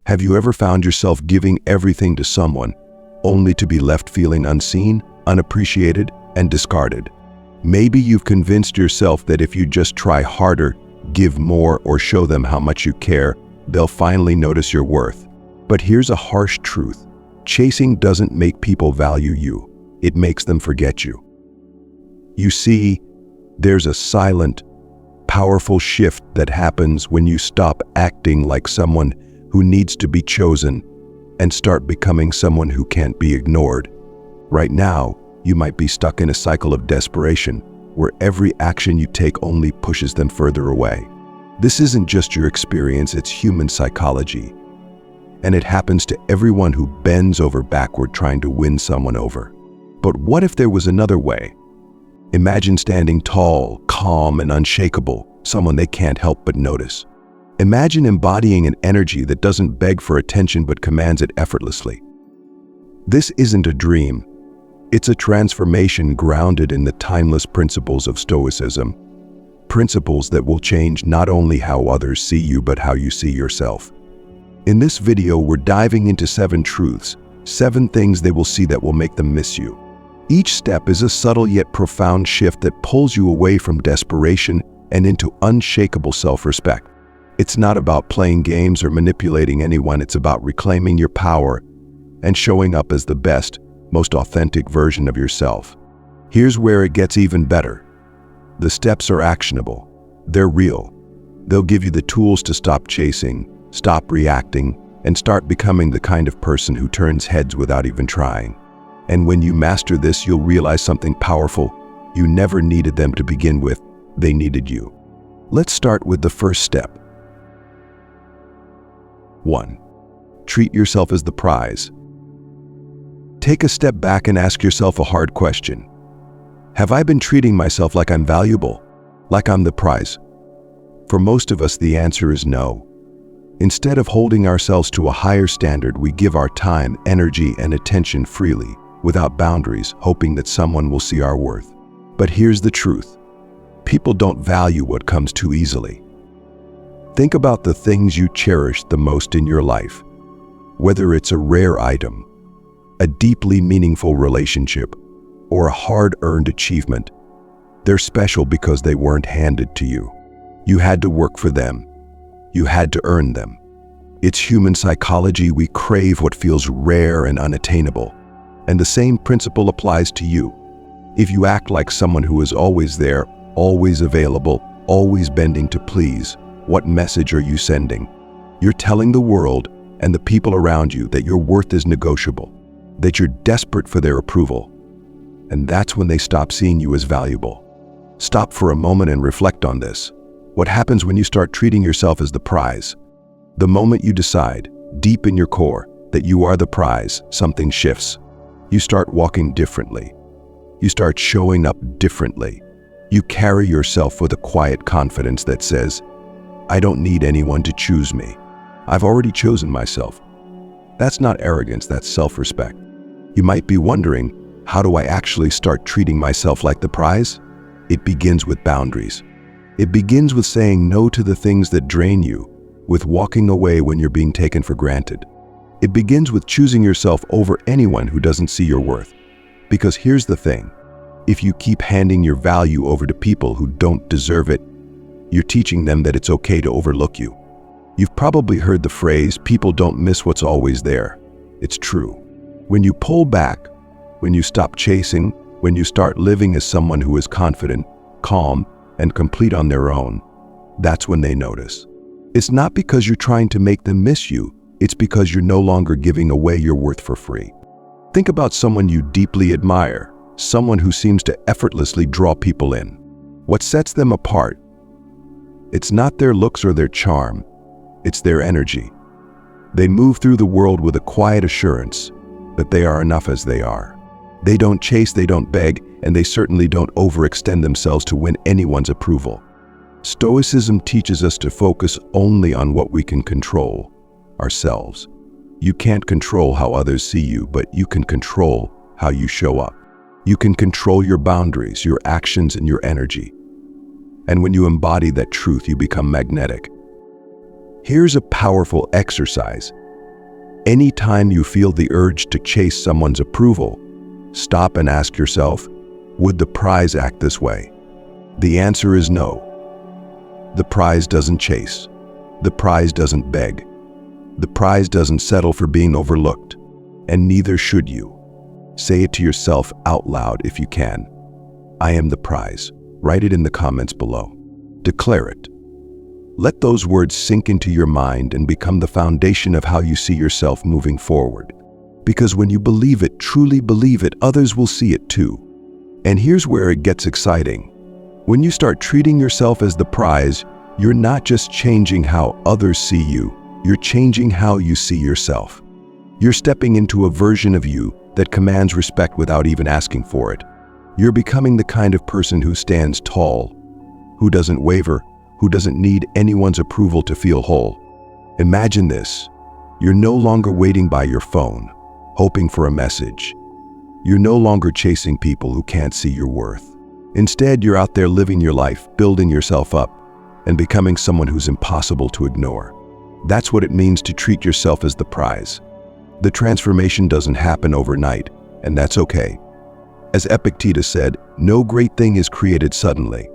Have you ever found yourself giving everything to someone only to be left feeling unseen, unappreciated, and discarded? Maybe you've convinced yourself that if you just try harder, give more, or show them how much you care, they'll finally notice your worth. But here's a harsh truth. Chasing doesn't make people value you. It makes them forget you. You see, there's a silent, powerful shift that happens when you stop acting like someone who needs to be chosen and start becoming someone who can't be ignored. Right now, you might be stuck in a cycle of desperation where every action you take only pushes them further away. This isn't just your experience, it's human psychology. And it happens to everyone who bends over backward trying to win someone over. But what if there was another way? Imagine standing tall, calm, and unshakable, someone they can't help but notice. Imagine embodying an energy that doesn't beg for attention but commands it effortlessly. This isn't a dream. It's a transformation grounded in the timeless principles of Stoicism. Principles that will change not only how others see you but how you see yourself. In this video, we're diving into 7 truths, 7 things they will see that will make them miss you. Each step is a subtle yet profound shift that pulls you away from desperation and into unshakable self-respect. It's not about playing games or manipulating anyone, it's about reclaiming your power and showing up as the best, most authentic version of yourself. Here's where it gets even better. The steps are actionable. They're real. They'll give you the tools to stop chasing, stop reacting, and start becoming the kind of person who turns heads without even trying. And when you master this, you'll realize something powerful. You never needed them to begin with. They needed you. Let's start with the first step. 1. Treat yourself as the prize. Take a step back and ask yourself a hard question. Have I been treating myself like I'm valuable? Like I'm the prize? For most of us, the answer is no. Instead of holding ourselves to a higher standard, we give our time, energy, and attention freely, without boundaries, hoping that someone will see our worth. But here's the truth. People don't value what comes too easily. Think about the things you cherish the most in your life. Whether it's a rare item, a deeply meaningful relationship, or a hard-earned achievement, they're special because they weren't handed to you. You had to work for them. You had to earn them. It's human psychology. We crave what feels rare and unattainable. And the same principle applies to you. If you act like someone who is always there, always available, always bending to please, what message are you sending? You're telling the world and the people around you that your worth is negotiable, that you're desperate for their approval. And that's when they stop seeing you as valuable. Stop for a moment and reflect on this. What happens when you start treating yourself as the prize? The moment you decide, deep in your core, that you are the prize, something shifts. You start walking differently. You start showing up differently. You carry yourself with a quiet confidence that says, I don't need anyone to choose me. I've already chosen myself. That's not arrogance, that's self-respect. You might be wondering, how do I actually start treating myself like the prize? It begins with boundaries. It begins with saying no to the things that drain you, with walking away when you're being taken for granted. It begins with choosing yourself over anyone who doesn't see your worth. Because here's the thing, if you keep handing your value over to people who don't deserve it, you're teaching them that it's okay to overlook you. You've probably heard the phrase, people don't miss what's always there. It's true. When you pull back, when you stop chasing, when you start living as someone who is confident, calm, and complete on their own, that's when they notice. It's not because you're trying to make them miss you, it's because you're no longer giving away your worth for free. Think about someone you deeply admire, someone who seems to effortlessly draw people in. What sets them apart? It's not their looks or their charm, it's their energy. They move through the world with a quiet assurance that they are enough as they are. They don't chase, they don't beg, and they certainly don't overextend themselves to win anyone's approval. Stoicism teaches us to focus only on what we can control, ourselves. You can't control how others see you, but you can control how you show up. You can control your boundaries, your actions, and your energy. And when you embody that truth, you become magnetic. Here's a powerful exercise. Anytime you feel the urge to chase someone's approval, stop and ask yourself, would the prize act this way? The answer is no. The prize doesn't chase. The prize doesn't beg. The prize doesn't settle for being overlooked, and neither should you. Say it to yourself out loud if you can. I am the prize. Write it in the comments below. Declare it. Let those words sink into your mind and become the foundation of how you see yourself moving forward. Because when you believe it, truly believe it, others will see it too. And here's where it gets exciting. When you start treating yourself as the prize, you're not just changing how others see you, you're changing how you see yourself. You're stepping into a version of you that commands respect without even asking for it. You're becoming the kind of person who stands tall, who doesn't waver, who doesn't need anyone's approval to feel whole. Imagine this. You're no longer waiting by your phone, hoping for a message. You're no longer chasing people who can't see your worth. Instead, you're out there living your life, building yourself up, and becoming someone who's impossible to ignore. That's what it means to treat yourself as the prize. The transformation doesn't happen overnight, and that's okay. As Epictetus said, no great thing is created suddenly.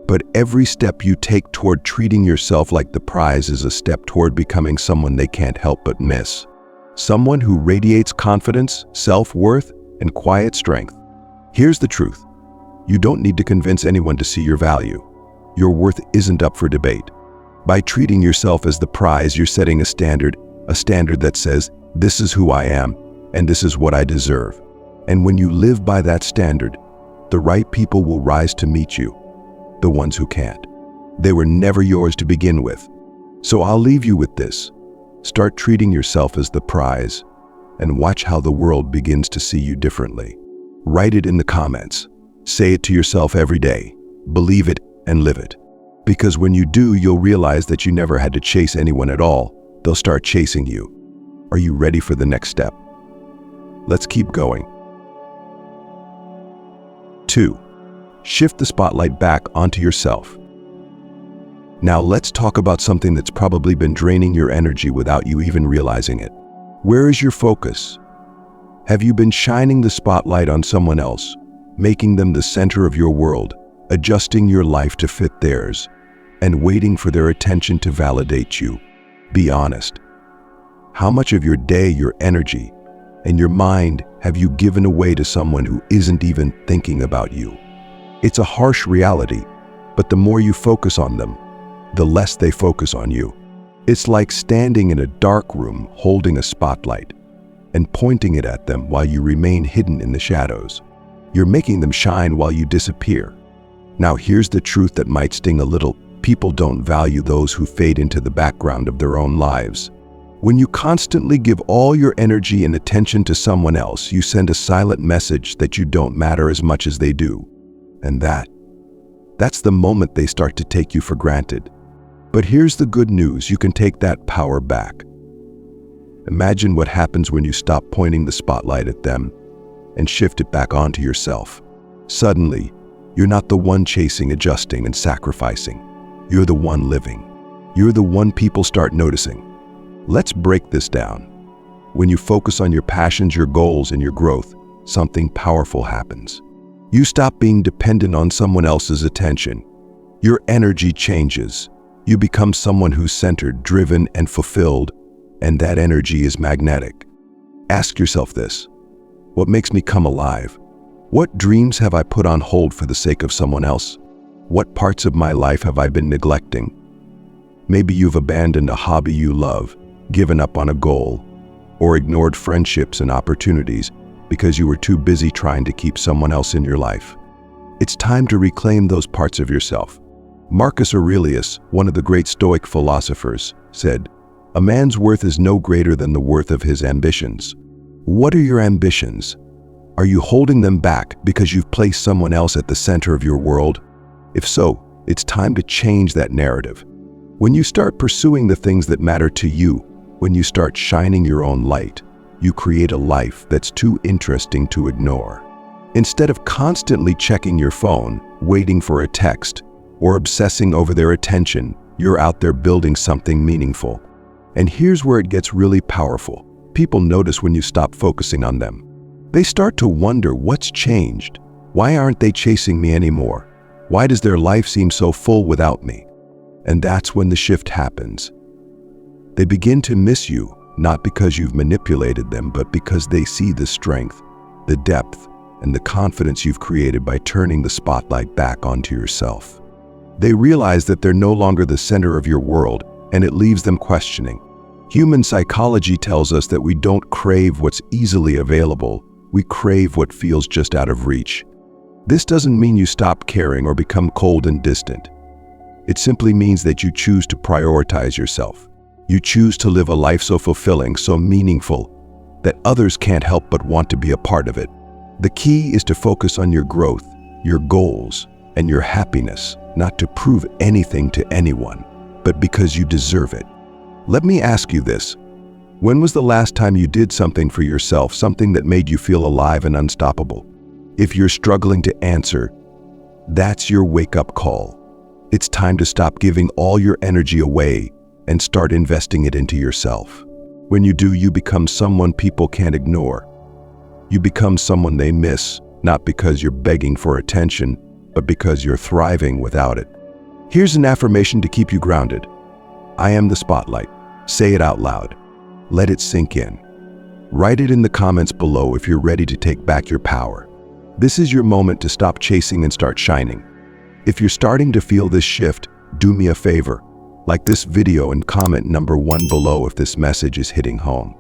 But every step you take toward treating yourself like the prize is a step toward becoming someone they can't help but miss. Someone who radiates confidence, self-worth, and quiet strength. Here's the truth. You don't need to convince anyone to see your value. Your worth isn't up for debate. By treating yourself as the prize, you're setting a standard that says, this is who I am, and this is what I deserve. And when you live by that standard, the right people will rise to meet you. The ones who can't. They were never yours to begin with. So I'll leave you with this. Start treating yourself as the prize, and watch how the world begins to see you differently. Write it in the comments. Say it to yourself every day. Believe it and live it. Because when you do, you'll realize that you never had to chase anyone at all. They'll start chasing you. Are you ready for the next step? Let's keep going. 2. Shift the spotlight back onto yourself. Now let's talk about something that's probably been draining your energy without you even realizing it. Where is your focus? Have you been shining the spotlight on someone else, making them the center of your world, adjusting your life to fit theirs, and waiting for their attention to validate you? Be honest. How much of your day, your energy, and your mind have you given away to someone who isn't even thinking about you? It's a harsh reality, but the more you focus on them, the less they focus on you. It's like standing in a dark room holding a spotlight and pointing it at them while you remain hidden in the shadows. You're making them shine while you disappear. Now here's the truth that might sting a little. People don't value those who fade into the background of their own lives. When you constantly give all your energy and attention to someone else, you send a silent message that you don't matter as much as they do. And that's the moment they start to take you for granted. But here's the good news, you can take that power back. Imagine what happens when you stop pointing the spotlight at them and shift it back onto yourself. Suddenly, you're not the one chasing, adjusting, and sacrificing. You're the one living. You're the one people start noticing. Let's break this down. When you focus on your passions, your goals, and your growth, something powerful happens. You stop being dependent on someone else's attention. Your energy changes. You become someone who's centered, driven, and fulfilled, and that energy is magnetic. Ask yourself this: what makes me come alive? What dreams have I put on hold for the sake of someone else? What parts of my life have I been neglecting? Maybe you've abandoned a hobby you love, given up on a goal, or ignored friendships and opportunities because you were too busy trying to keep someone else in your life. It's time to reclaim those parts of yourself. Marcus Aurelius, one of the great Stoic philosophers, said, "A man's worth is no greater than the worth of his ambitions." What are your ambitions? Are you holding them back because you've placed someone else at the center of your world? If so, it's time to change that narrative. When you start pursuing the things that matter to you, when you start shining your own light, you create a life that's too interesting to ignore. Instead of constantly checking your phone, waiting for a text, or obsessing over their attention, you're out there building something meaningful. And here's where it gets really powerful. people notice when you stop focusing on them. They start to wonder what's changed. Why aren't they chasing me anymore? Why does their life seem so full without me? And that's when the shift happens. They begin to miss you, not because you've manipulated them, but because they see the strength, the depth, and the confidence you've created by turning the spotlight back onto yourself. They realize that they're no longer the center of your world, and it leaves them questioning. Human psychology tells us that we don't crave what's easily available, we crave what feels just out of reach. This doesn't mean you stop caring or become cold and distant. It simply means that you choose to prioritize yourself. You choose to live a life so fulfilling, so meaningful, that others can't help but want to be a part of it. The key is to focus on your growth, your goals, and your happiness, not to prove anything to anyone, but because you deserve it. Let me ask you this. When was the last time you did something for yourself, something that made you feel alive and unstoppable? If you're struggling to answer, that's your wake-up call. It's time to stop giving all your energy away and start investing it into yourself. When you do, you become someone people can't ignore. You become someone they miss, not because you're begging for attention, but because you're thriving without it. Here's an affirmation to keep you grounded. I am the spotlight. Say it out loud. Let it sink in. Write it in the comments below if you're ready to take back your power. This is your moment to stop chasing and start shining. If you're starting to feel this shift, do me a favor. Like this video and comment number 1 below if this message is hitting home.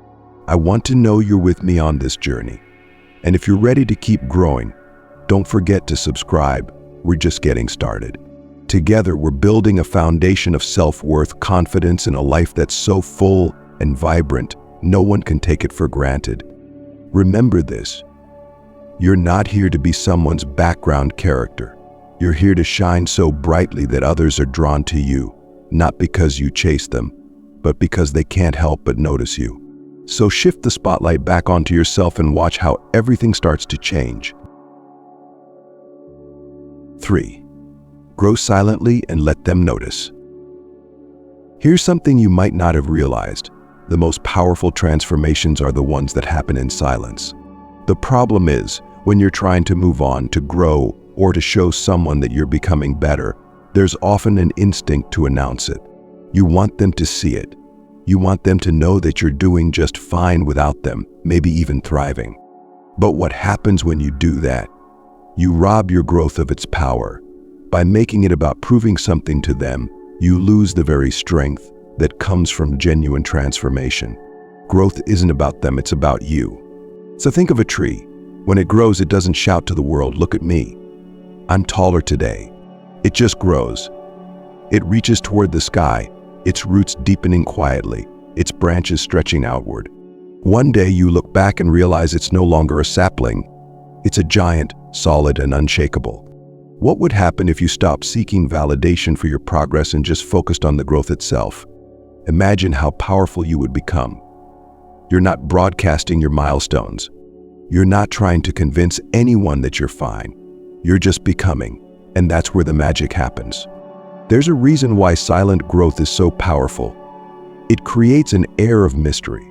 I want to know you're with me on this journey. And if you're ready to keep growing, don't forget to subscribe. We're just getting started. Together, we're building a foundation of self-worth, confidence, and a life that's so full and vibrant, no one can take it for granted. Remember this. You're not here to be someone's background character. You're here to shine so brightly that others are drawn to you, not because you chase them, but because they can't help but notice you. So shift the spotlight back onto yourself and watch how everything starts to change. 3. Grow silently and let them notice. Here's something you might not have realized. The most powerful transformations are the ones that happen in silence. The problem is, when you're trying to move on, to grow, or to show someone that you're becoming better, there's often an instinct to announce it. You want them to see it. You want them to know that you're doing just fine without them, maybe even thriving. But what happens when you do that? You rob your growth of its power. By making it about proving something to them, you lose the very strength that comes from genuine transformation. Growth isn't about them, it's about you. So think of a tree. When it grows, it doesn't shout to the world, "Look at me. I'm taller today." It just grows. It reaches toward the sky, its roots deepening quietly, its branches stretching outward. One day you look back and realize it's no longer a sapling. It's a giant, solid, and unshakable. What would happen if you stopped seeking validation for your progress and just focused on the growth itself? Imagine how powerful you would become. You're not broadcasting your milestones. You're not trying to convince anyone that you're fine. You're just becoming, and that's where the magic happens. There's a reason why silent growth is so powerful. It creates an air of mystery.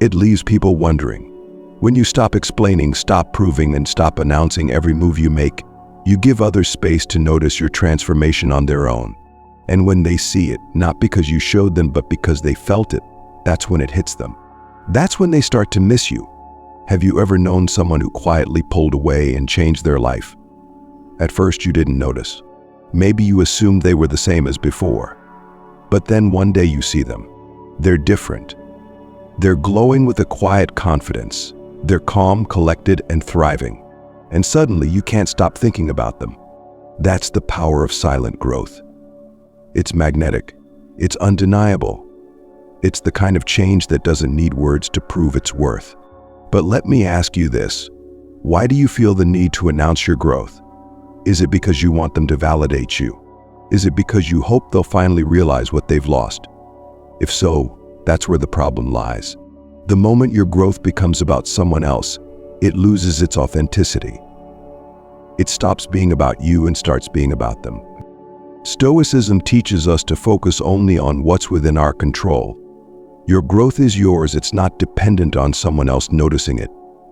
It leaves people wondering. When you stop explaining, stop proving, and stop announcing every move you make, you give others space to notice your transformation on their own. And when they see it, not because you showed them, but because they felt it, that's when it hits them. That's when they start to miss you. Have you ever known someone who quietly pulled away and changed their life? At first you didn't notice. Maybe you assumed they were the same as before. But then one day you see them. They're different. They're glowing with a quiet confidence. They're calm, collected, and thriving. And suddenly you can't stop thinking about them. That's the power of silent growth. It's magnetic. It's undeniable. It's the kind of change that doesn't need words to prove its worth. But let me ask you this. Why do you feel the need to announce your growth? Is it because you want them to validate you? Is it because you hope they'll finally realize what they've lost? If so, that's where the problem lies. The moment your growth becomes about someone else, it loses its authenticity. It stops being about you and starts being about them. Stoicism teaches us to focus only on what's within our control. Your growth is yours. It's not dependent on someone else noticing it,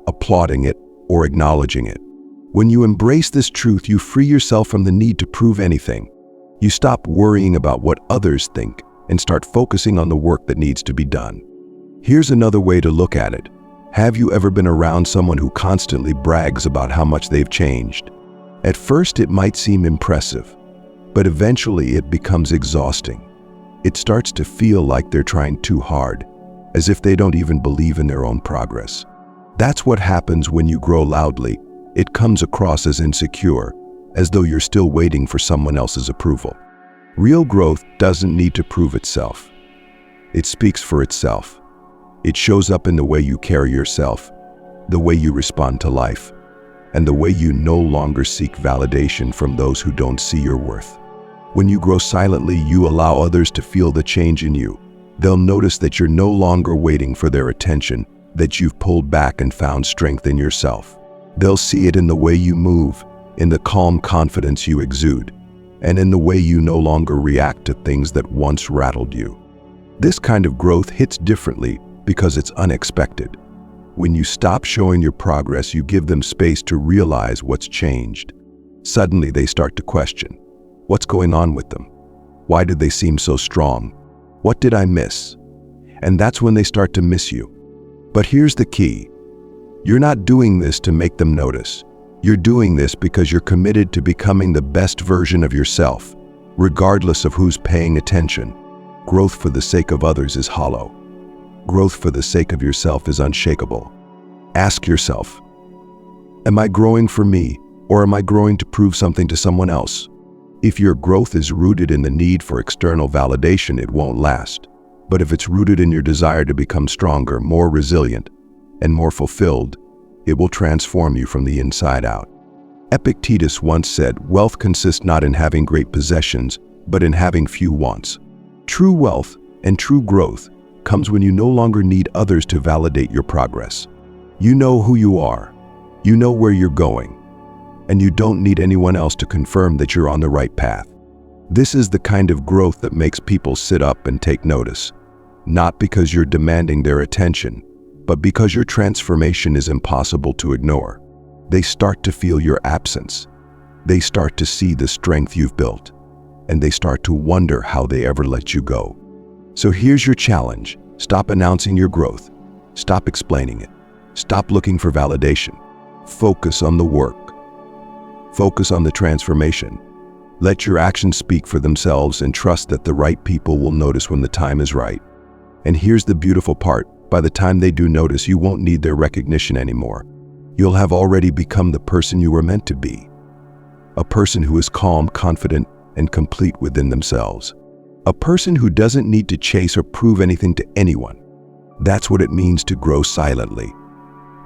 applauding it, or acknowledging it. When you embrace this truth, you free yourself from the need to prove anything. You stop worrying about what others think and start focusing on the work that needs to be done. Here's another way to look at it. Have you ever been around someone who constantly brags about how much they've changed? At first, it might seem impressive, but eventually it becomes exhausting. It starts to feel like they're trying too hard, as if they don't even believe in their own progress. That's what happens when you grow loudly. It comes across as insecure, as though you're still waiting for someone else's approval. Real growth doesn't need to prove itself. It speaks for itself. It shows up in the way you carry yourself, the way you respond to life, and the way you no longer seek validation from those who don't see your worth. When you grow silently, you allow others to feel the change in you. They'll notice that you're no longer waiting for their attention, that you've pulled back and found strength in yourself. They'll see it in the way you move, in the calm confidence you exude, and in the way you no longer react to things that once rattled you. This kind of growth hits differently because it's unexpected. When you stop showing your progress, you give them space to realize what's changed. Suddenly, they start to question, what's going on with them? Why did they seem so strong? What did I miss? And that's when they start to miss you. But here's the key. You're not doing this to make them notice. You're doing this because you're committed to becoming the best version of yourself, regardless of who's paying attention. Growth for the sake of others is hollow. Growth for the sake of yourself is unshakable. Ask yourself, am I growing for me, or am I growing to prove something to someone else? If your growth is rooted in the need for external validation, it won't last. But if it's rooted in your desire to become stronger, more resilient, and more fulfilled, it will transform you from the inside out. Epictetus once said, wealth consists not in having great possessions, but in having few wants. True wealth and true growth comes when you no longer need others to validate your progress. You know who you are, you know where you're going, and you don't need anyone else to confirm that you're on the right path. This is the kind of growth that makes people sit up and take notice, not because you're demanding their attention, but because your transformation is impossible to ignore. They start to feel your absence. They start to see the strength you've built, and they start to wonder how they ever let you go. So here's your challenge. Stop announcing your growth. Stop explaining it. Stop looking for validation. Focus on the work. Focus on the transformation. Let your actions speak for themselves and trust that the right people will notice when the time is right. And here's the beautiful part. By the time they do notice, you won't need their recognition anymore. You'll have already become the person you were meant to be. A person who is calm, confident, and complete within themselves. A person who doesn't need to chase or prove anything to anyone. That's what it means to grow silently.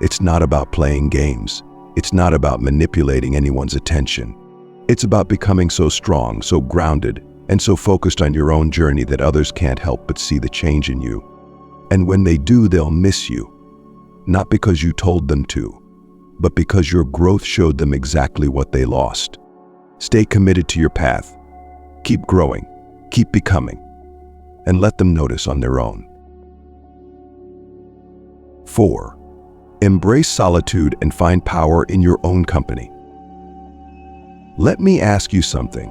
It's not about playing games. It's not about manipulating anyone's attention. It's about becoming so strong, so grounded, and so focused on your own journey that others can't help but see the change in you. And when they do, they'll miss you. Not because you told them to, but because your growth showed them exactly what they lost. Stay committed to your path. Keep growing, keep becoming, and let them notice on their own. 4. Embrace solitude and find power in your own company. Let me ask you something.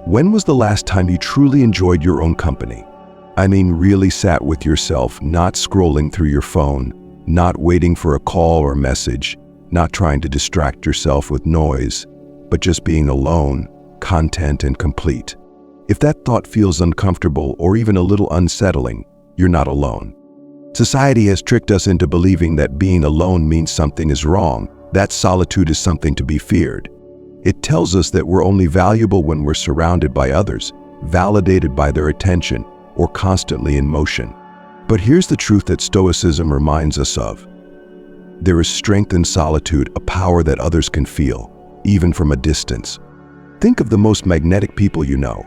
When was the last time you truly enjoyed your own company? I mean, really sat with yourself, not scrolling through your phone, not waiting for a call or message, not trying to distract yourself with noise, but just being alone, content and complete. If that thought feels uncomfortable or even a little unsettling, you're not alone. Society has tricked us into believing that being alone means something is wrong, that solitude is something to be feared. It tells us that we're only valuable when we're surrounded by others, validated by their attention, or constantly in motion. But here's the truth that Stoicism reminds us of. There is strength in solitude, a power that others can feel, even from a distance. Think of the most magnetic people you know.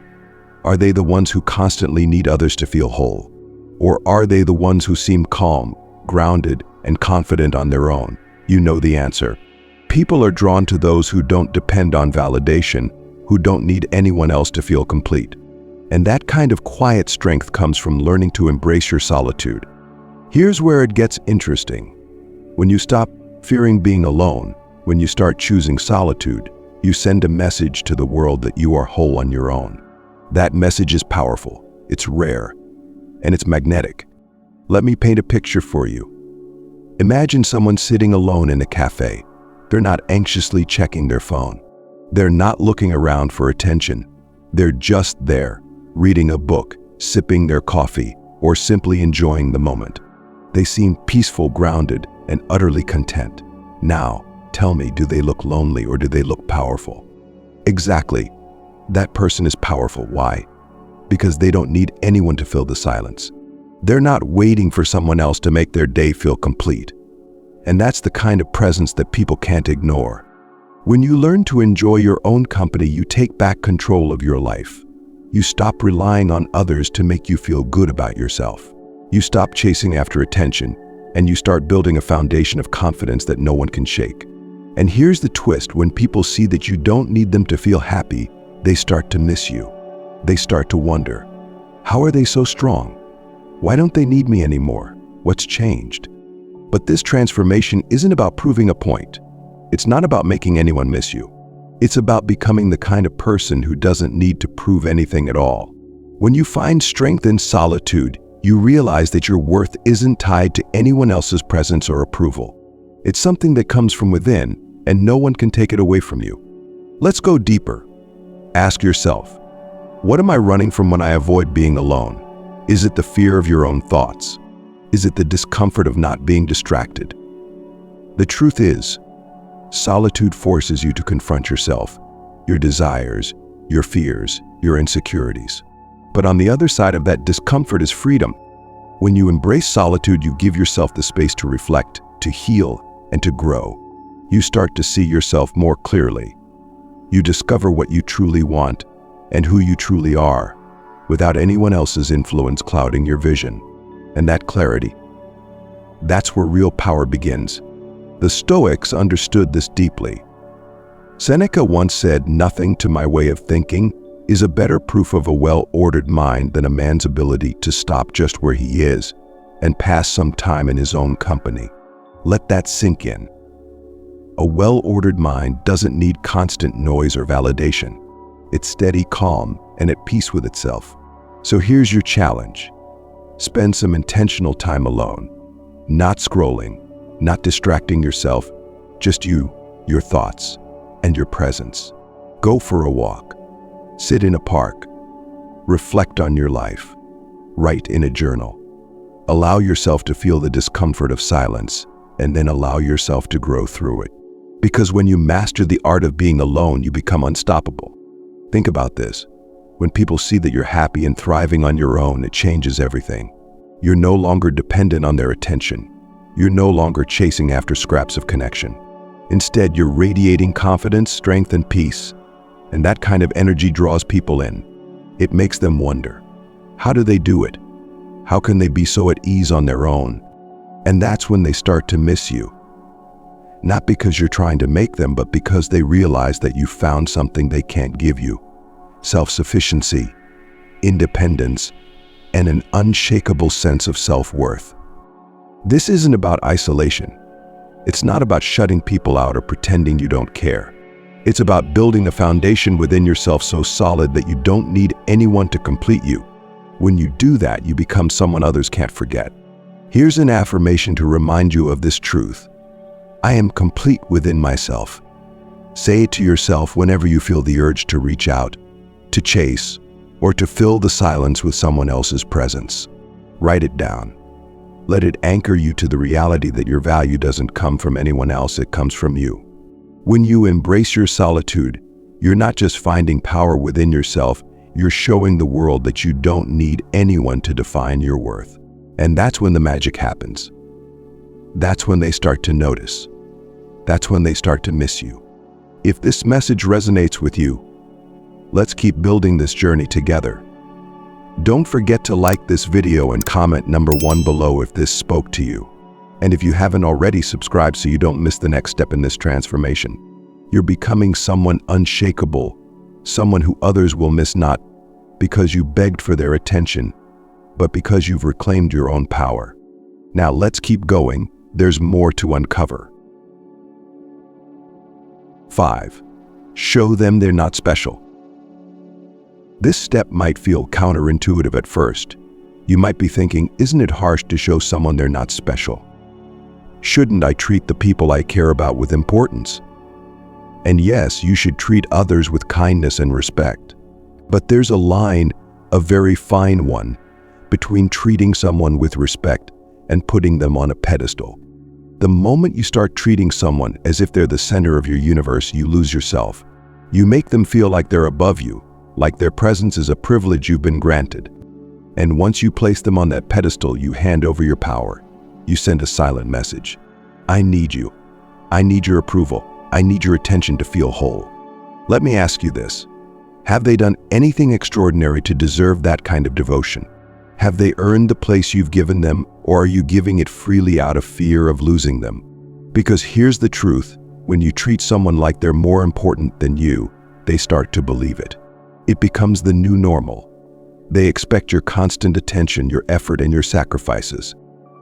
Are they the ones who constantly need others to feel whole? Or are they the ones who seem calm, grounded, and confident on their own? You know the answer. People are drawn to those who don't depend on validation, who don't need anyone else to feel complete. And that kind of quiet strength comes from learning to embrace your solitude. Here's where it gets interesting. When you stop fearing being alone, when you start choosing solitude, you send a message to the world that you are whole on your own. That message is powerful, it's rare, and it's magnetic. Let me paint a picture for you. Imagine someone sitting alone in a cafe. They're not anxiously checking their phone. They're not looking around for attention. They're just there, reading a book, sipping their coffee, or simply enjoying the moment. They seem peaceful, grounded, and utterly content. Now, tell me, do they look lonely or do they look powerful? Exactly. That person is powerful. Why? Because they don't need anyone to fill the silence. They're not waiting for someone else to make their day feel complete. And that's the kind of presence that people can't ignore. When you learn to enjoy your own company, you take back control of your life. You stop relying on others to make you feel good about yourself. You stop chasing after attention, and you start building a foundation of confidence that no one can shake. And here's the twist: when people see that you don't need them to feel happy, they start to miss you. They start to wonder, how are they so strong? Why don't they need me anymore? What's changed? But this transformation isn't about proving a point. It's not about making anyone miss you. It's about becoming the kind of person who doesn't need to prove anything at all. When you find strength in solitude, you realize that your worth isn't tied to anyone else's presence or approval. It's something that comes from within, and no one can take it away from you. Let's go deeper. Ask yourself, what am I running from when I avoid being alone? Is it the fear of your own thoughts? Is it the discomfort of not being distracted? The truth is, solitude forces you to confront yourself, your desires, your fears, your insecurities. But on the other side of that discomfort is freedom. When you embrace solitude, you give yourself the space to reflect, to heal, and to grow. You start to see yourself more clearly. You discover what you truly want and who you truly are, without anyone else's influence clouding your vision. And that clarity, that's where real power begins. The Stoics understood this deeply. Seneca once said, "Nothing to my way of thinking is a better proof of a well-ordered mind than a man's ability to stop just where he is and pass some time in his own company." Let that sink in. A well-ordered mind doesn't need constant noise or validation. It's steady, calm, and at peace with itself. So here's your challenge. Spend some intentional time alone. Not scrolling, not distracting yourself, just you, your thoughts, and your presence. Go for a walk. Sit in a park. Reflect on your life. Write in a journal. Allow yourself to feel the discomfort of silence, and then allow yourself to grow through it. Because when you master the art of being alone, you become unstoppable. Think about this. When people see that you're happy and thriving on your own, it changes everything. You're no longer dependent on their attention. You're no longer chasing after scraps of connection. Instead, you're radiating confidence, strength, and peace. And that kind of energy draws people in. It makes them wonder, how do they do it? How can they be so at ease on their own? And that's when they start to miss you. Not because you're trying to make them, but because they realize that you found something they can't give you. Self-sufficiency, independence, and an unshakable sense of self-worth. This isn't about isolation. It's not about shutting people out or pretending you don't care. It's about building a foundation within yourself so solid that you don't need anyone to complete you. When you do that, you become someone others can't forget. Here's an affirmation to remind you of this truth. I am complete within myself. Say it to yourself whenever you feel the urge to reach out, to chase, or to fill the silence with someone else's presence. Write it down. Let it anchor you to the reality that your value doesn't come from anyone else, it comes from you. When you embrace your solitude, you're not just finding power within yourself, you're showing the world that you don't need anyone to define your worth. And that's when the magic happens. That's when they start to notice. That's when they start to miss you. If this message resonates with you, let's keep building this journey together. Don't forget to like this video and comment number 1 below if this spoke to you. And if you haven't already, subscribe so you don't miss the next step in this transformation. You're becoming someone unshakable, someone who others will miss, not because you begged for their attention, but because you've reclaimed your own power. Now let's keep going. There's more to uncover. 5. Show them they're not special. This step might feel counterintuitive at first. You might be thinking, isn't it harsh to show someone they're not special? Shouldn't I treat the people I care about with importance? And yes, you should treat others with kindness and respect. But there's a line, a very fine one, between treating someone with respect and putting them on a pedestal. The moment you start treating someone as if they're the center of your universe, you lose yourself. You make them feel like they're above you, like their presence is a privilege you've been granted. And once you place them on that pedestal, you hand over your power. You send a silent message. I need you. I need your approval. I need your attention to feel whole. Let me ask you this. Have they done anything extraordinary to deserve that kind of devotion? Have they earned the place you've given them, or are you giving it freely out of fear of losing them? Because here's the truth, when you treat someone like they're more important than you, they start to believe it. It becomes the new normal. They expect your constant attention, your effort, and your sacrifices.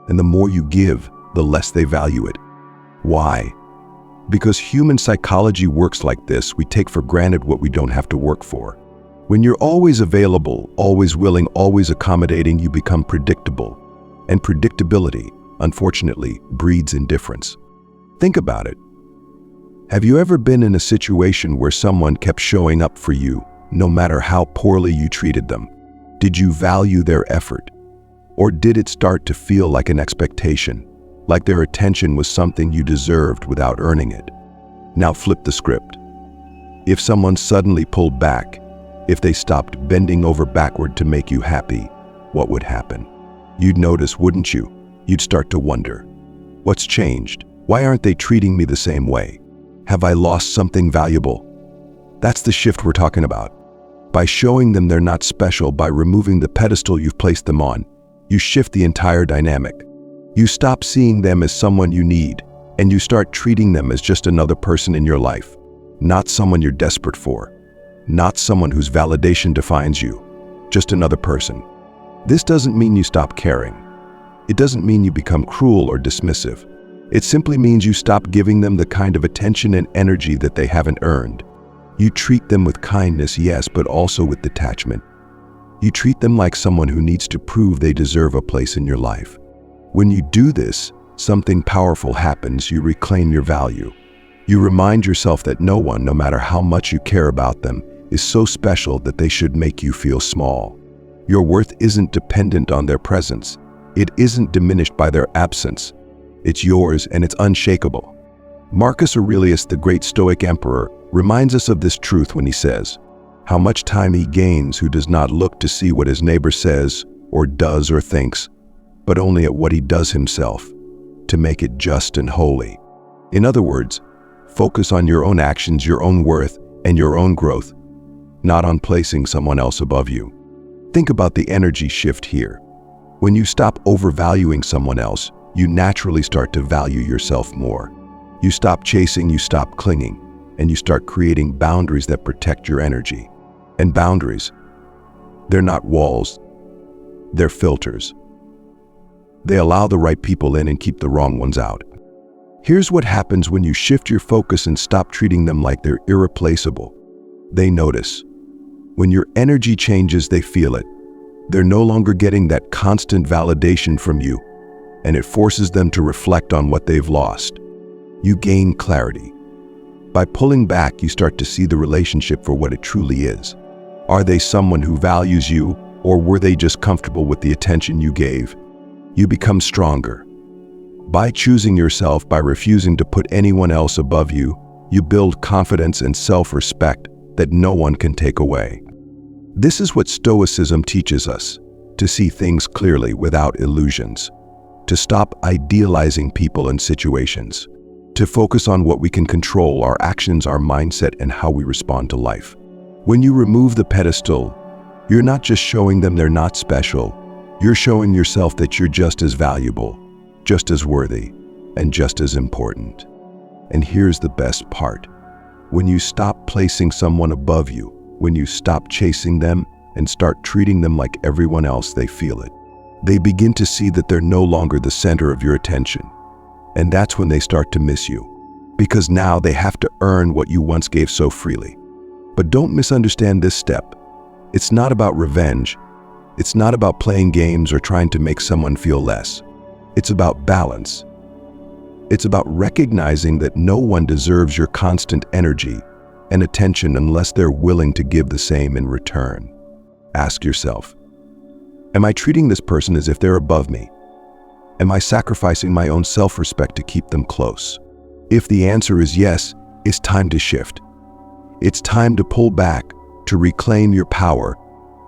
And the more you give, the less they value it. Why? Because human psychology works like this. We take for granted what we don't have to work for. When you're always available, always willing, always accommodating, you become predictable. And predictability, unfortunately, breeds indifference. Think about it. Have you ever been in a situation where someone kept showing up for you, no matter how poorly you treated them? Did you value their effort? Or did it start to feel like an expectation, like their attention was something you deserved without earning it? Now flip the script. If someone suddenly pulled back, if they stopped bending over backward to make you happy, what would happen? You'd notice, wouldn't you? You'd start to wonder, what's changed? Why aren't they treating me the same way? Have I lost something valuable? That's the shift we're talking about. By showing them they're not special, by removing the pedestal you've placed them on, you shift the entire dynamic. You stop seeing them as someone you need, and you start treating them as just another person in your life, not someone you're desperate for. Not someone whose validation defines you, just another person. This doesn't mean you stop caring. It doesn't mean you become cruel or dismissive. It simply means you stop giving them the kind of attention and energy that they haven't earned. You treat them with kindness, yes, but also with detachment. You treat them like someone who needs to prove they deserve a place in your life. When you do this, something powerful happens. You reclaim your value. You remind yourself that no one, no matter how much you care about them, is so special that they should make you feel small. Your worth isn't dependent on their presence. It isn't diminished by their absence. It's yours, and it's unshakable. Marcus Aurelius, the great Stoic emperor, reminds us of this truth when he says, "How much time he gains who does not look to see what his neighbor says or does or thinks, but only at what he does himself, to make it just and holy." In other words, focus on your own actions, your own worth, and your own growth, not on placing someone else above you. Think about the energy shift here. When you stop overvaluing someone else, you naturally start to value yourself more. You stop chasing, you stop clinging, and you start creating boundaries that protect your energy. And boundaries, they're not walls, they're filters. They allow the right people in and keep the wrong ones out. Here's what happens when you shift your focus and stop treating them like they're irreplaceable. They notice. When your energy changes, they feel it. They're no longer getting that constant validation from you, and it forces them to reflect on what they've lost. You gain clarity. By pulling back, you start to see the relationship for what it truly is. Are they someone who values you, or were they just comfortable with the attention you gave? You become stronger. By choosing yourself, by refusing to put anyone else above you, you build confidence and self-respect that no one can take away. This is what Stoicism teaches us, to see things clearly without illusions, to stop idealizing people and situations, to focus on what we can control, our actions, our mindset, and how we respond to life. When you remove the pedestal, you're not just showing them they're not special, you're showing yourself that you're just as valuable, just as worthy, and just as important. And here's the best part. When you stop placing someone above you, when you stop chasing them and start treating them like everyone else, they feel it. They begin to see that they're no longer the center of your attention. And that's when they start to miss you, because now they have to earn what you once gave so freely. But don't misunderstand this step. It's not about revenge. It's not about playing games or trying to make someone feel less. It's about balance. It's about recognizing that no one deserves your constant energy and attention unless they're willing to give the same in return. Ask yourself, am I treating this person as if they're above me? Am I sacrificing my own self-respect to keep them close? If the answer is yes, it's time to shift. It's time to pull back, to reclaim your power,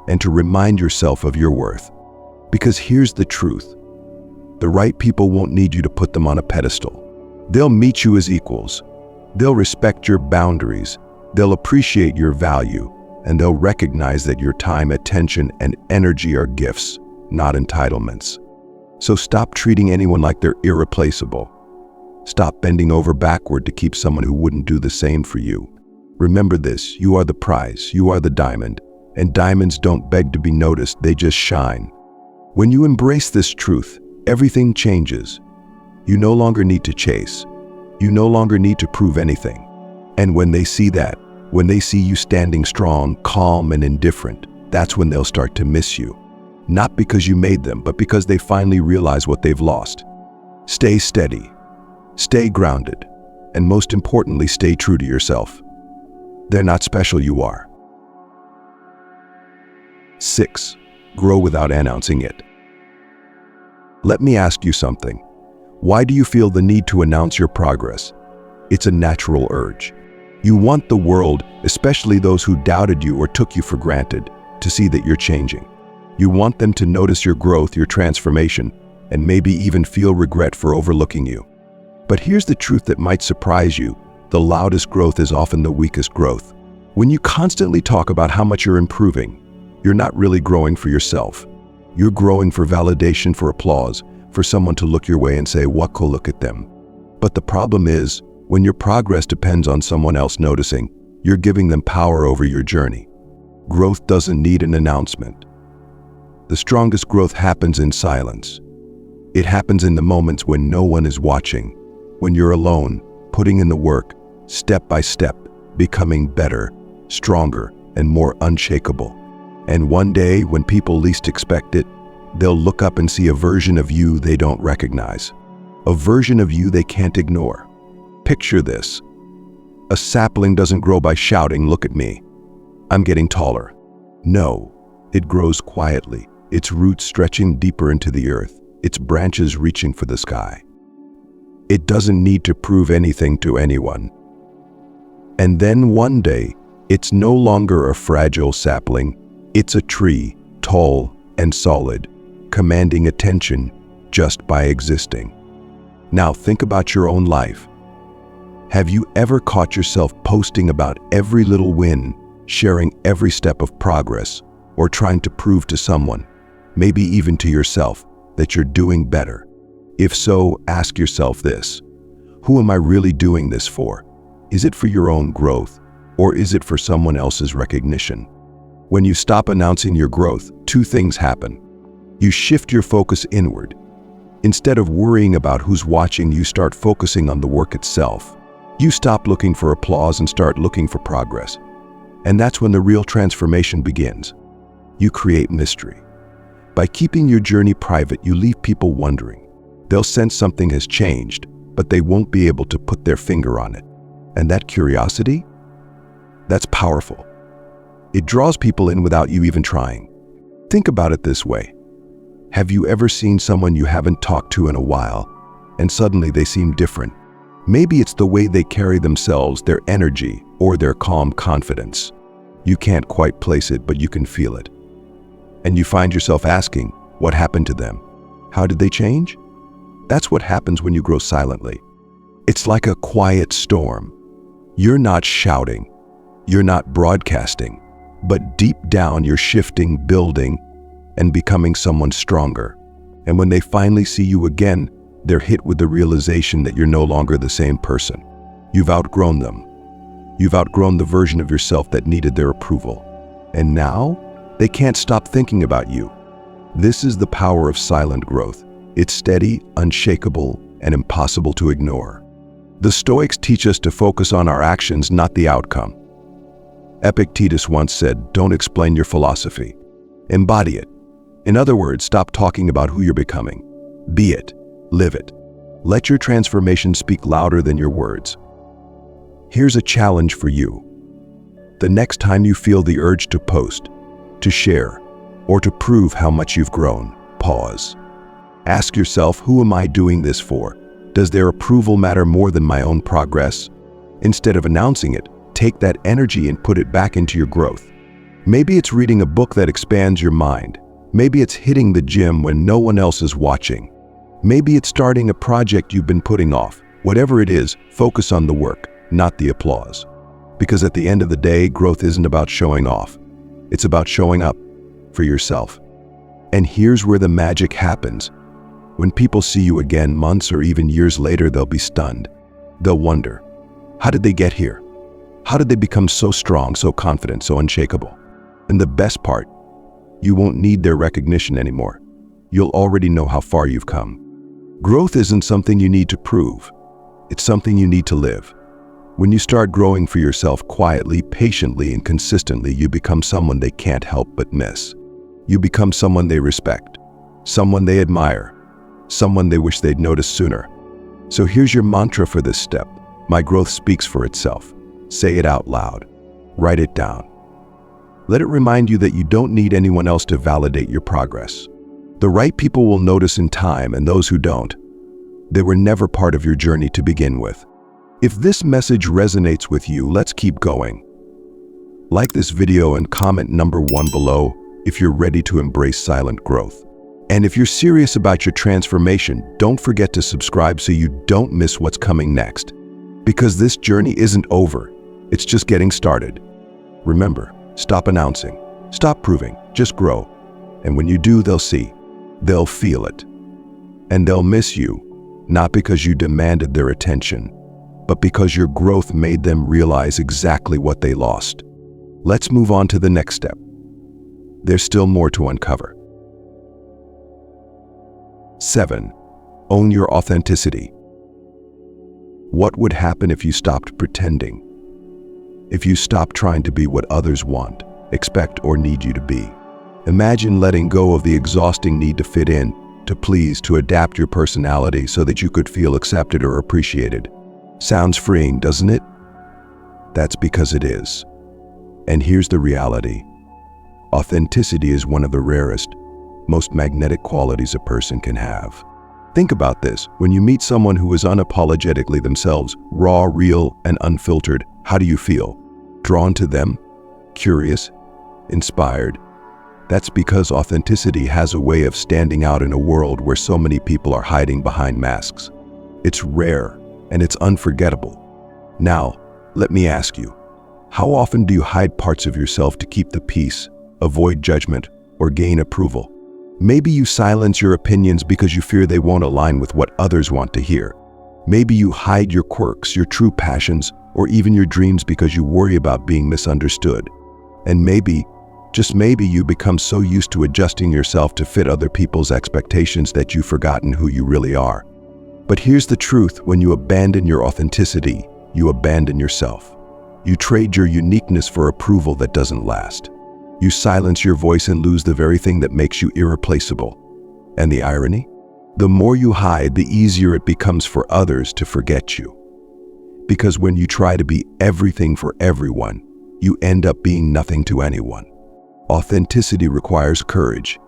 and to remind yourself of your worth. Because here's the truth. The right people won't need you to put them on a pedestal. They'll meet you as equals. They'll respect your boundaries. They'll appreciate your value, and they'll recognize that your time, attention, and energy are gifts, not entitlements. So stop treating anyone like they're irreplaceable. Stop bending over backward to keep someone who wouldn't do the same for you. Remember this, you are the prize, you are the diamond, and diamonds don't beg to be noticed, they just shine. When you embrace this truth, everything changes. You no longer need to chase. You no longer need to prove anything. And when they see that, when they see you standing strong, calm, and indifferent, that's when they'll start to miss you. Not because you made them, but because they finally realize what they've lost. Stay steady, stay grounded, and most importantly, stay true to yourself. They're not special, you are. 6. Grow without announcing it. Let me ask you something. Why do you feel the need to announce your progress? It's a natural urge. You want the world, especially those who doubted you or took you for granted, to see that you're changing. You want them to notice your growth, your transformation, and maybe even feel regret for overlooking you. But here's the truth that might surprise you. The loudest growth is often the weakest growth. When you constantly talk about how much you're improving, you're not really growing for yourself. You're growing for validation, for applause, for someone to look your way and say, "What cool, look at them." But the problem is, when your progress depends on someone else noticing, you're giving them power over your journey. Growth doesn't need an announcement. The strongest growth happens in silence. It happens in the moments when no one is watching, when you're alone, putting in the work, step by step, becoming better, stronger, and more unshakable. And one day, when people least expect it, they'll look up and see a version of you they don't recognize, a version of you they can't ignore. Picture this. A sapling doesn't grow by shouting, "Look at me, I'm getting taller." No, it grows quietly, its roots stretching deeper into the earth, its branches reaching for the sky. It doesn't need to prove anything to anyone. And then one day, it's no longer a fragile sapling, it's a tree, tall and solid, commanding attention just by existing. Now think about your own life. Have you ever caught yourself posting about every little win, sharing every step of progress, or trying to prove to someone, maybe even to yourself, that you're doing better? If so, ask yourself this: who am I really doing this for? Is it for your own growth, or is it for someone else's recognition? When you stop announcing your growth, two things happen. You shift your focus inward. Instead of worrying about who's watching, you start focusing on the work itself. You stop looking for applause and start looking for progress. And that's when the real transformation begins. You create mystery. By keeping your journey private, you leave people wondering. They'll sense something has changed, but they won't be able to put their finger on it. And that curiosity? That's powerful. It draws people in without you even trying. Think about it this way. Have you ever seen someone you haven't talked to in a while, and suddenly they seem different? Maybe it's the way they carry themselves, their energy, or their calm confidence. You can't quite place it, but you can feel it. And you find yourself asking, what happened to them? How did they change? That's what happens when you grow silently. It's like a quiet storm. You're not shouting. You're not broadcasting. But deep down, you're shifting, building, and becoming someone stronger. And when they finally see you again, they're hit with the realization that you're no longer the same person. You've outgrown them. You've outgrown the version of yourself that needed their approval. And now, they can't stop thinking about you. This is the power of silent growth. It's steady, unshakable, and impossible to ignore. The Stoics teach us to focus on our actions, not the outcome. Epictetus once said, "Don't explain your philosophy. Embody it." In other words, stop talking about who you're becoming. Be it. Live it. Let your transformation speak louder than your words. Here's a challenge for you. The next time you feel the urge to post, to share, or to prove how much you've grown, pause. Ask yourself, who am I doing this for? Does their approval matter more than my own progress? Instead of announcing it, take that energy and put it back into your growth. Maybe it's reading a book that expands your mind. Maybe it's hitting the gym when no one else is watching. Maybe it's starting a project you've been putting off. Whatever it is, focus on the work, not the applause. Because at the end of the day, growth isn't about showing off. It's about showing up for yourself. And here's where the magic happens. When people see you again months or even years later, they'll be stunned. They'll wonder, how did they get here? How did they become so strong, so confident, so unshakable? And the best part, you won't need their recognition anymore. You'll already know how far you've come. Growth isn't something you need to prove. It's something you need to live. When you start growing for yourself quietly, patiently, and consistently, you become someone they can't help but miss. You become someone they respect, someone they admire, someone they wish they'd noticed sooner. So here's your mantra for this step. My growth speaks for itself. Say it out loud. Write it down. Let it remind you that you don't need anyone else to validate your progress. The right people will notice in time, and those who don't, they were never part of your journey to begin with. If this message resonates with you, let's keep going. Like this video and comment number 1 below if you're ready to embrace silent growth. And if you're serious about your transformation, don't forget to subscribe so you don't miss what's coming next. Because this journey isn't over, it's just getting started. Remember, stop announcing, stop proving, just grow. And when you do, they'll see, they'll feel it. And they'll miss you, not because you demanded their attention, but because your growth made them realize exactly what they lost. Let's move on to the next step. There's still more to uncover. 7. Own your authenticity. What would happen if you stopped pretending? If you stopped trying to be what others want, expect, or need you to be? Imagine letting go of the exhausting need to fit in, to please, to adapt your personality so that you could feel accepted or appreciated. Sounds freeing, doesn't it? That's because it is. And here's the reality. Authenticity is one of the rarest, most magnetic qualities a person can have. Think about this. When you meet someone who is unapologetically themselves, raw, real, and unfiltered, how do you feel? Drawn to them? Curious? Inspired? That's because authenticity has a way of standing out in a world where so many people are hiding behind masks. It's rare, and it's unforgettable. Now, let me ask you, how often do you hide parts of yourself to keep the peace, avoid judgment, or gain approval? Maybe you silence your opinions because you fear they won't align with what others want to hear. Maybe you hide your quirks, your true passions, or even your dreams because you worry about being misunderstood. And maybe, just maybe, you become so used to adjusting yourself to fit other people's expectations that you've forgotten who you really are. But here's the truth: when you abandon your authenticity, you abandon yourself. You trade your uniqueness for approval that doesn't last. You silence your voice and lose the very thing that makes you irreplaceable. And the irony? The more you hide, the easier it becomes for others to forget you. Because when you try to be everything for everyone, you end up being nothing to anyone. Authenticity requires courage.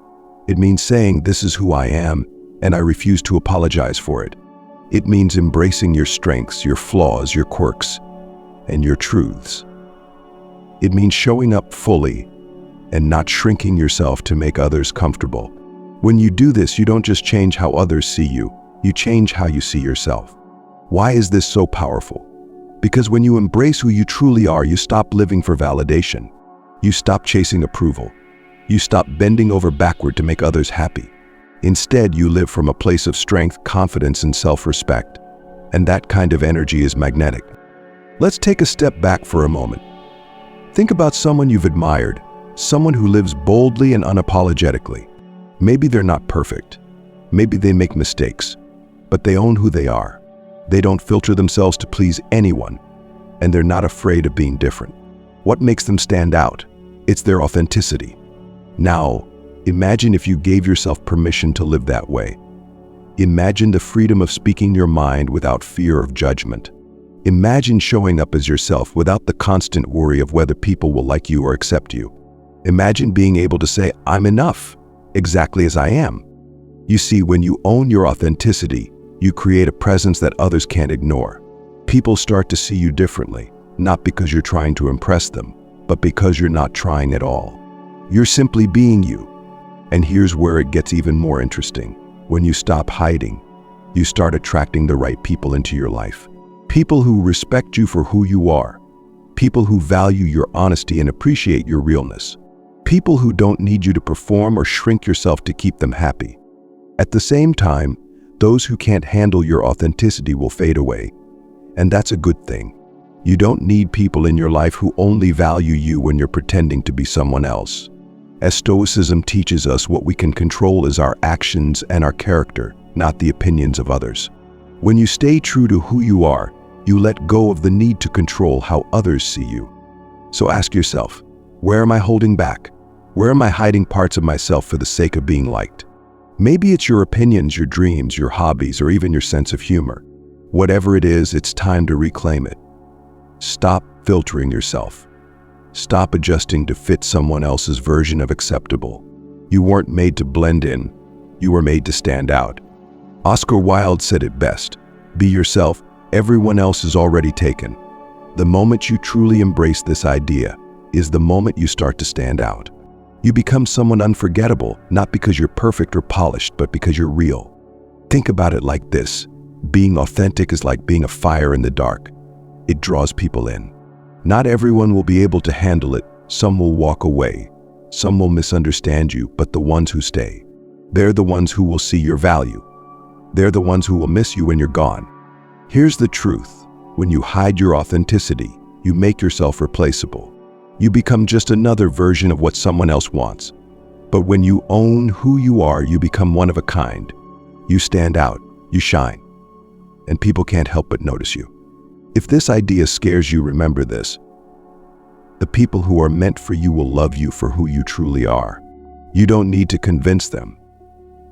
It means saying, "This is who I am, and I refuse to apologize for it." It means embracing your strengths, your flaws, your quirks, and your truths. It means showing up fully and not shrinking yourself to make others comfortable. When you do this, you don't just change how others see you, you change how you see yourself. Why is this so powerful? Because when you embrace who you truly are, you stop living for validation. You stop chasing approval. You stop bending over backward to make others happy. Instead, you live from a place of strength, confidence, and self-respect. And that kind of energy is magnetic. Let's take a step back for a moment. Think about someone you've admired, someone who lives boldly and unapologetically. Maybe they're not perfect. Maybe they make mistakes, but they own who they are. They don't filter themselves to please anyone, and they're not afraid of being different. What makes them stand out? It's their authenticity. Now, imagine if you gave yourself permission to live that way. Imagine the freedom of speaking your mind without fear of judgment. Imagine showing up as yourself without the constant worry of whether people will like you or accept you. Imagine being able to say, "I'm enough, exactly as I am." You see, when you own your authenticity, you create a presence that others can't ignore. People start to see you differently, not because you're trying to impress them, but because you're not trying at all. You're simply being you. And here's where it gets even more interesting. When you stop hiding, you start attracting the right people into your life. People who respect you for who you are. People who value your honesty and appreciate your realness. People who don't need you to perform or shrink yourself to keep them happy. At the same time, those who can't handle your authenticity will fade away. And that's a good thing. You don't need people in your life who only value you when you're pretending to be someone else. As Stoicism teaches us, what we can control is our actions and our character, not the opinions of others. When you stay true to who you are, you let go of the need to control how others see you. So ask yourself, where am I holding back? Where am I hiding parts of myself for the sake of being liked? Maybe it's your opinions, your dreams, your hobbies, or even your sense of humor. Whatever it is, it's time to reclaim it. Stop filtering yourself. Stop adjusting to fit someone else's version of acceptable. You weren't made to blend in. You were made to stand out. Oscar Wilde said it best. Be yourself. Everyone else is already taken. The moment you truly embrace this idea is the moment you start to stand out. You become someone unforgettable, not because you're perfect or polished, but because you're real. Think about it like this. Being authentic is like being a fire in the dark. It draws people in. Not everyone will be able to handle it. Some will walk away. Some will misunderstand you, but the ones who stay, they're the ones who will see your value. They're the ones who will miss you when you're gone. Here's the truth. When you hide your authenticity, you make yourself replaceable. You become just another version of what someone else wants. But when you own who you are, you become one of a kind. You stand out, you shine, and people can't help but notice you. If this idea scares you, remember this. The people who are meant for you will love you for who you truly are. You don't need to convince them.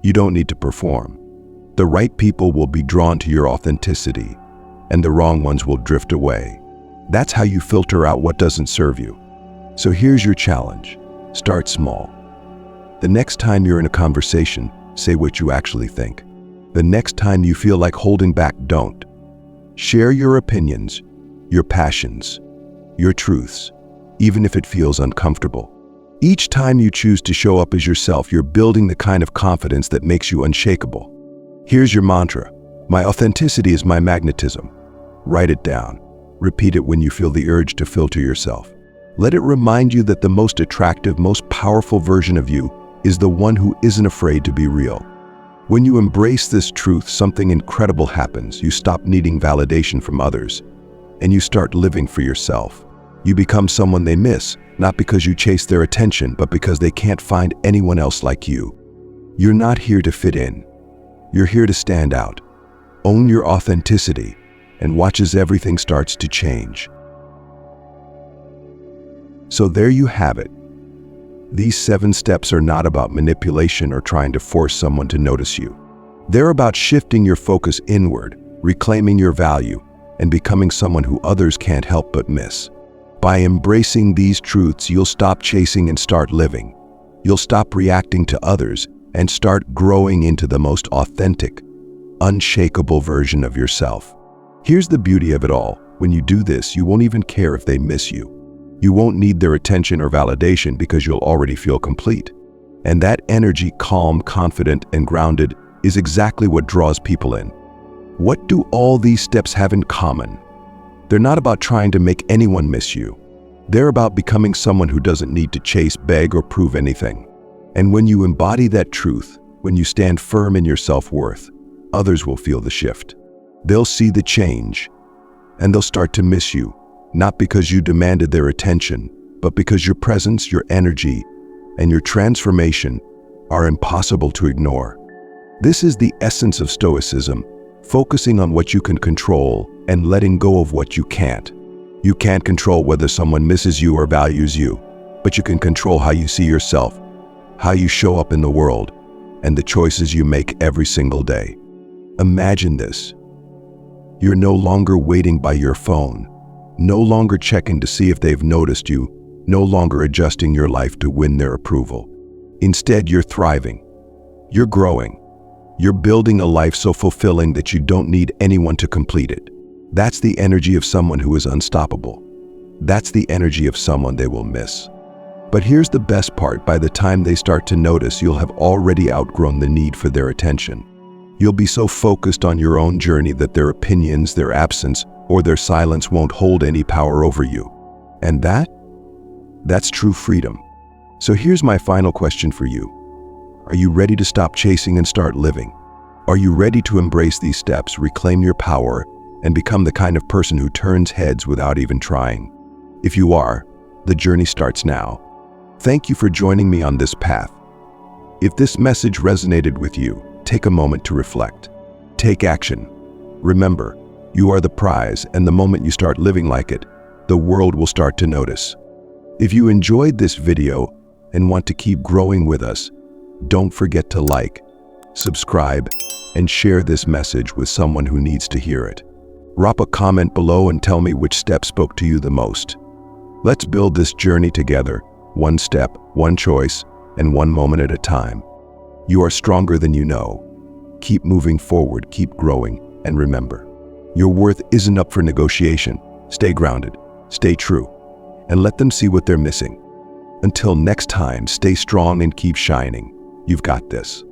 You don't need to perform. The right people will be drawn to your authenticity, and the wrong ones will drift away. That's how you filter out what doesn't serve you. So here's your challenge. Start small. The next time you're in a conversation, say what you actually think. The next time you feel like holding back, don't. Share your opinions, your passions, your truths, even if it feels uncomfortable. Each time you choose to show up as yourself, you're building the kind of confidence that makes you unshakable. Here's your mantra. My authenticity is my magnetism. Write it down. Repeat it when you feel the urge to filter yourself. Let it remind you that the most attractive, most powerful version of you is the one who isn't afraid to be real. When you embrace this truth, something incredible happens. You stop needing validation from others, and you start living for yourself. You become someone they miss, not because you chase their attention, but because they can't find anyone else like you. You're not here to fit in. You're here to stand out. Own your authenticity, and watch as everything starts to change. So there you have it. These 7 steps are not about manipulation or trying to force someone to notice you. They're about shifting your focus inward, reclaiming your value, and becoming someone who others can't help but miss. By embracing these truths, you'll stop chasing and start living. You'll stop reacting to others and start growing into the most authentic, unshakable version of yourself. Here's the beauty of it all. When you do this, you won't even care if they miss you. You won't need their attention or validation because you'll already feel complete. And that energy, calm, confident, and grounded, is exactly what draws people in. What do all these steps have in common? They're not about trying to make anyone miss you. They're about becoming someone who doesn't need to chase, beg, or prove anything. And when you embody that truth, when you stand firm in your self-worth, others will feel the shift. They'll see the change, and they'll start to miss you. Not because you demanded their attention, but because your presence, your energy, and your transformation are impossible to ignore. This is the essence of Stoicism, focusing on what you can control and letting go of what you can't. You can't control whether someone misses you or values you, but you can control how you see yourself, how you show up in the world, and the choices you make every single day. Imagine this. You're no longer waiting by your phone, no longer checking to see if they've noticed you, no longer adjusting your life to win their approval. Instead, you're thriving. You're growing. You're building a life so fulfilling that you don't need anyone to complete it. That's the energy of someone who is unstoppable. That's the energy of someone they will miss. But here's the best part: by the time they start to notice, you'll have already outgrown the need for their attention. You'll be so focused on your own journey that their opinions, their absence, or their silence won't hold any power over you. And that's true freedom. So here's my final question for you. Are you ready to stop chasing and start living? Are you ready to embrace these steps, reclaim your power, and become the kind of person who turns heads without even trying? If you are, the journey starts now. Thank you for joining me on this path. If this message resonated with you, take a moment to reflect. Take action. Remember, you are the prize, and the moment you start living like it, the world will start to notice. If you enjoyed this video and want to keep growing with us, don't forget to like, subscribe, and share this message with someone who needs to hear it. Drop a comment below and tell me which step spoke to you the most. Let's build this journey together, one step, one choice, and one moment at a time. You are stronger than you know. Keep moving forward, keep growing, and remember, your worth isn't up for negotiation. Stay grounded, stay true, and let them see what they're missing. Until next time, stay strong and keep shining. You've got this.